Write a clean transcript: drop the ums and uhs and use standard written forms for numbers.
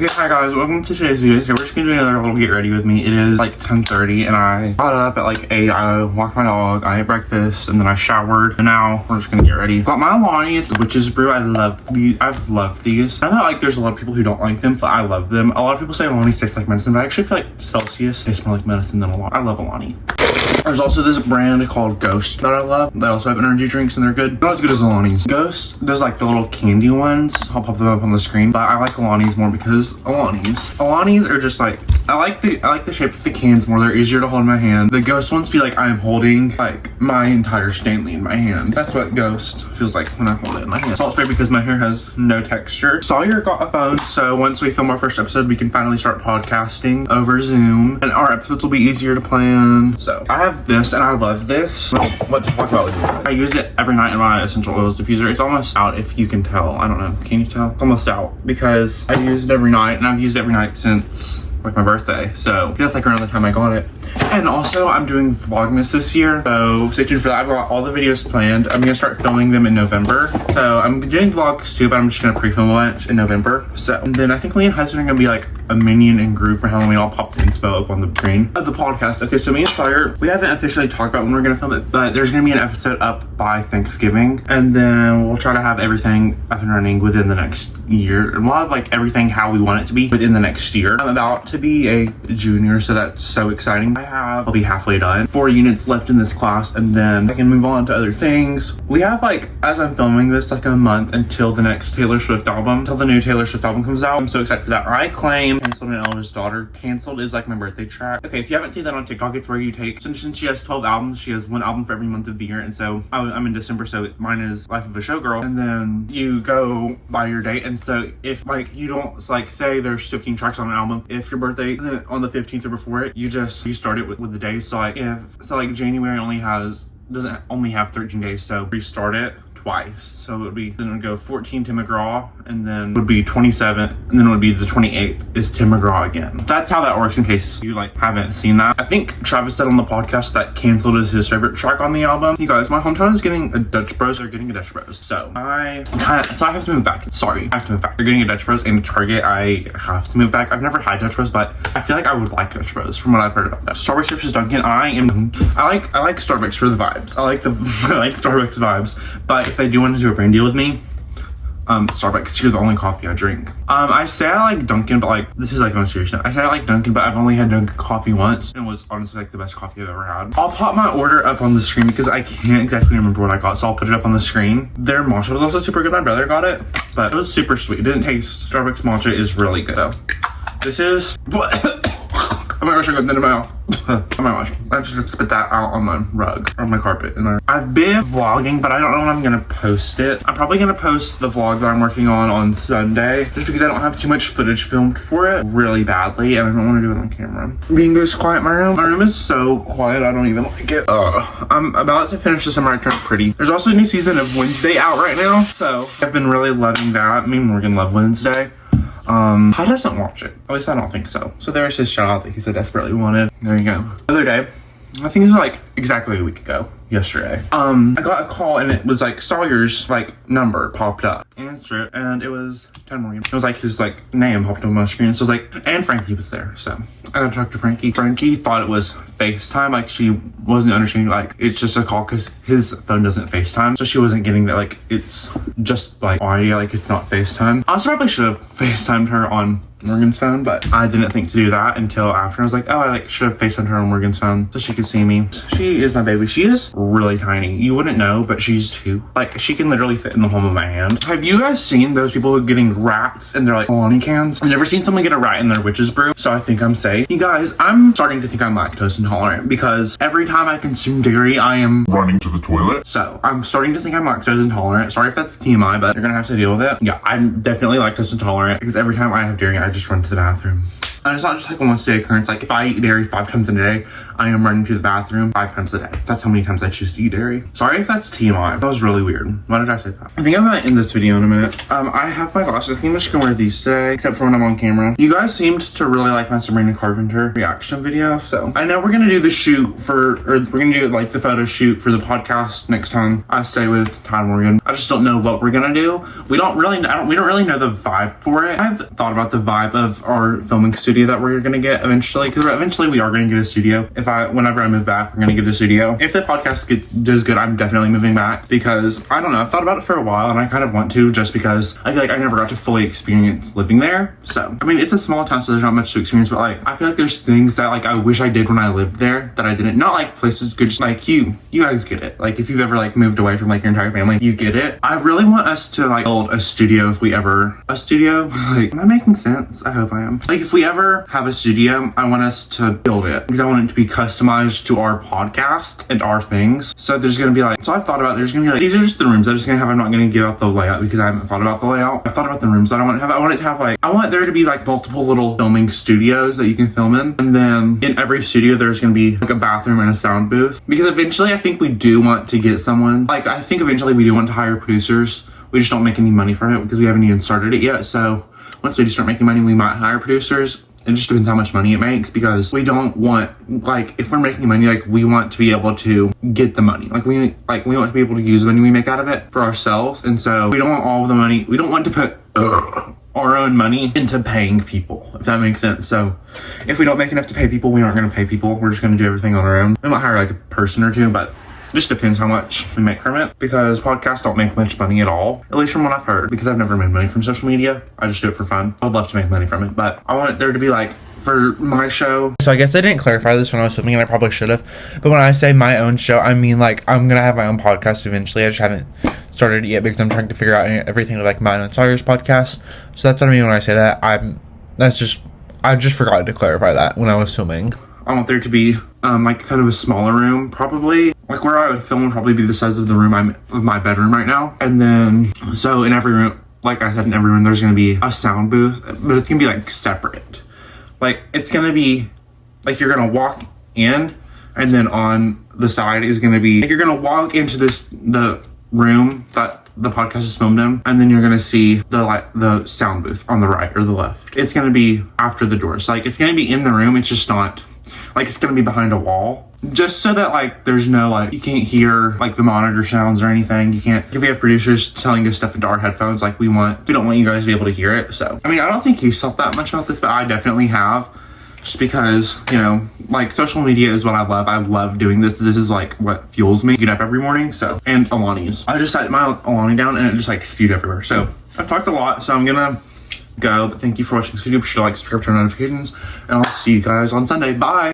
Okay, hi guys, welcome to today's video. Today we're just gonna do another little get ready with me. It is like 10:30 and I got up at like 8. I walked my dog, I ate breakfast, and then I showered. And now we're just gonna get ready. Got my Alani's witch's brew. I love these. I've loved these. I know like there's a lot of people who don't like them, but I love them. A lot of people say Alani's taste like medicine, but I actually feel like Celsius tastes more like medicine than Alani. I love Alani. There's also this brand called Ghost that I love. They also have energy drinks and they're good. Not as good as Alani's. Ghost does like the little candy ones. I'll pop them up on the screen. But I like Alani's more because Alani's are just like, I like the shape of the cans more. They're easier to hold in my hand. The Ghost ones feel like I'm holding like my entire Stanley in my hand. That's what Ghost feels like when I hold it in my hand. Salt spray because my hair has no texture. Sawyer got a phone, so once we film our first episode, we can finally start podcasting over Zoom. And our episodes will be easier to plan. So I have this and I love this. What to talk about with you? I use it every night in my essential oils diffuser. It's almost out, if you can tell. I don't know. Can you tell? It's almost out because I use it every night and I've used it every night since like my birthday. So that's like around the time I got it. And also I'm doing Vlogmas this year, so stay tuned for that. I've got all the videos planned. I'm gonna start filming them in November. So I'm doing vlogs too, but I'm just gonna pre-film a bunch in November. So and then I think me and Hudson are gonna be like a minion and Gru for Halloween. I'll pop the inspo up on the screen of the podcast. Okay, so me and Sawyer, we haven't officially talked about when we're gonna film it, but there's gonna be an episode up by Thanksgiving, and then we'll try to have everything up and running within the next year. And we'll have like everything how we want it to be within the next year. I'm about to be a junior, so that's so exciting. I'll be halfway done. 4 units left in this class, and then I can move on to other things. We have like, as I'm filming this, like a month until the next Taylor Swift album, until the new Taylor Swift album comes out. I'm so excited for that. I claim Canceled and Eldest Daughter. Canceled is like my birthday track. Okay, if you haven't seen that on TikTok, it's where you take, since she has 12 albums, she has 1 album for every month of the year. And so I'm in December, so mine is Life of a Showgirl. And then you go by your date. And so if like you don't like say there's 15 tracks on an album, if your birthday isn't on the 15th or before it, you start it with the days. So like January doesn't only have 13 days, so restart it twice. So it would be, then it would go 14 Tim McGraw, and then it would be 27, and then it would be the 28th is Tim McGraw again. That's how that works in case you like haven't seen that. I think Travis said on the podcast that Canceled is his favorite track on the album. You guys, my hometown is getting a Dutch Bros. They're getting a Dutch Bros. So I have to move back. Sorry, I have to move back. They're getting a Dutch Bros and a Target. I have to move back. I've never had Dutch Bros, but I feel like I would like Dutch Bros from what I've heard about that. Starbucks versus Dunkin'. I like Starbucks for the vibes. I like Starbucks vibes, but if they do want to do a brand deal with me, Starbucks, you're the only coffee I drink. I say I like Dunkin', but like, this is like on a serious note. I say I like Dunkin', but I've only had Dunkin' coffee once, and it was honestly like the best coffee I've ever had. I'll pop my order up on the screen because I can't exactly remember what I got, so I'll put it up on the screen. Their matcha was also super good. My brother got it, but it was super sweet. It didn't taste, Starbucks matcha is really good though. This is, oh my gosh, I got that in my mouth. Oh my gosh, I should spit that out on my rug, or on my carpet. I've been vlogging, but I don't know when I'm gonna post it. I'm probably gonna post the vlog that I'm working on Sunday, just because I don't have too much footage filmed for it really badly, and I don't want to do it on camera. Being this quiet in my room. My room is so quiet, I don't even like it. I'm about to finish the Summer I Turned Pretty. There's also a new season of Wednesday out right now, so I've been really loving that. Me and Morgan love Wednesday. He doesn't watch it. At least I don't think so. So there's his shout out that he so desperately wanted. There you go. The other day, I think it was like exactly a week ago, yesterday. I got a call and it was like Sawyer's like number popped up. Answer it, and it was Ted Morgan. It was like his like name popped up on my screen. So it was like, and Frankie was there. So I got to talk to Frankie. Frankie thought it was FaceTime. Like she wasn't understanding like it's just a call because his phone doesn't FaceTime. So she wasn't getting that like it's just like audio, like it's not FaceTime. I also probably should have FaceTimed her on Morgan's phone, but I didn't think to do that until after. I was like, oh, I like should have FaceTimed her on Morgan's phone so she could see me. She is my baby. She is really tiny. You wouldn't know, but she's 2. Like she can literally fit in the palm of my hand. Have you guys seen those people who are getting rats in their like Alani cans? I've never seen someone get a rat in their witch's brew, so I think I'm safe. You guys, I'm starting to think I'm lactose intolerant because every time I consume dairy, I am running to the toilet. So I'm starting to think I'm lactose intolerant. Sorry if that's TMI, but you're gonna have to deal with it. Yeah, I'm definitely lactose intolerant because every time I have dairy, I just run to the bathroom. And it's not just like a once a day occurrence. Like if I eat dairy 5 times a day, I am running to the bathroom 5 times a day. That's how many times I choose to eat dairy. Sorry if that's TMI. That was really weird. Why did I say that? I think I'm gonna end this video in a minute. I have my glasses. I think I'm just gonna wear these today, except for when I'm on camera. You guys seemed to really like my Sabrina Carpenter reaction video, so I know we're gonna do the shoot for, or we're gonna do like the photo shoot for the podcast next time I stay with Todd Morgan. I just don't know what we're gonna do. We don't really know the vibe for it. I've thought about the vibe of our filming studio that we're gonna get eventually, because eventually we are gonna get a studio. Whenever I move back, we're gonna get a studio. If the podcast does good, I'm definitely moving back, because I don't know, I've thought about it for a while and I kind of want to, just because I feel like I never got to fully experience living there. So I mean, it's a small town, so there's not much to experience, but like I feel like there's things that like I wish I did when I lived there that I didn't. Not like places good, just like you guys get it. Like if you've ever like moved away from like your entire family, you get it. I really want us to like build a studio if we ever like, am I making sense? I hope I am. Like if we ever have a studio, I want us to build it, because I want it to be customized to our podcast and our things. So there's gonna be like, so I've thought about, there's gonna be like, these are just the rooms I'm just gonna have. I'm not gonna give out the layout because I haven't thought about the layout. I've thought about the rooms that I want to have. I want it to have like, I want there to be like multiple little filming studios that you can film in, and then in every studio there's gonna be like a bathroom and a sound booth, because eventually I think we do want to get someone, like I think eventually we do want to hire producers. We just don't make any money from it because we haven't even started it yet. So once we start making money, we might hire producers. It just depends how much money it makes, because we don't want, like, if we're making money, like, we want to be able to get the money. Like, we want to be able to use the money we make out of it for ourselves. And so we don't want all of the money. We don't want to put our own money into paying people, if that makes sense. So if we don't make enough to pay people, we aren't going to pay people. We're just going to do everything on our own. We might hire like a person or two, but just depends how much we make from it, because podcasts don't make much money at all, at least from what I've heard, because I've never made money from social media. I just do it for fun. I'd love to make money from it, but I want there to be like, for my show. So I guess I didn't clarify this when I was filming, and I probably should have, but when I say my own show, I mean like I'm gonna have my own podcast eventually. I just haven't started it yet because I'm trying to figure out everything with like mine and Sawyer's podcast. So that's what I mean when I say that. I just forgot to clarify that when I was filming. I want there to be like kind of a smaller room, probably like where I would film would probably be the size of the room of my bedroom right now. And then so in every room, like I said, in every room there's gonna be a sound booth, but it's gonna be like separate. Like it's gonna be like you're gonna walk in, and then on the side is gonna be like you're gonna walk into the room that the podcast is filmed in, and then you're gonna see the sound booth on the right or the left. It's gonna be after the doors. Like it's gonna be in the room. It's just not like it's gonna be behind a wall, just so that like there's no like you can't hear like the monitor sounds or anything. You can't, if we have producers telling us stuff into our headphones, like we don't want you guys to be able to hear it. So I mean, I don't think you thought that much about this, but I definitely have, just because, you know, like social media is what I love. I love doing this. This is like what fuels me. Get up every morning. So, and Alani's, I just set my Alani down and it just like spewed everywhere. So I've talked a lot, so I'm gonna go, but thank you for watching this video. Be sure to like, subscribe, turn on notifications, and I'll see you guys on Sunday. Bye.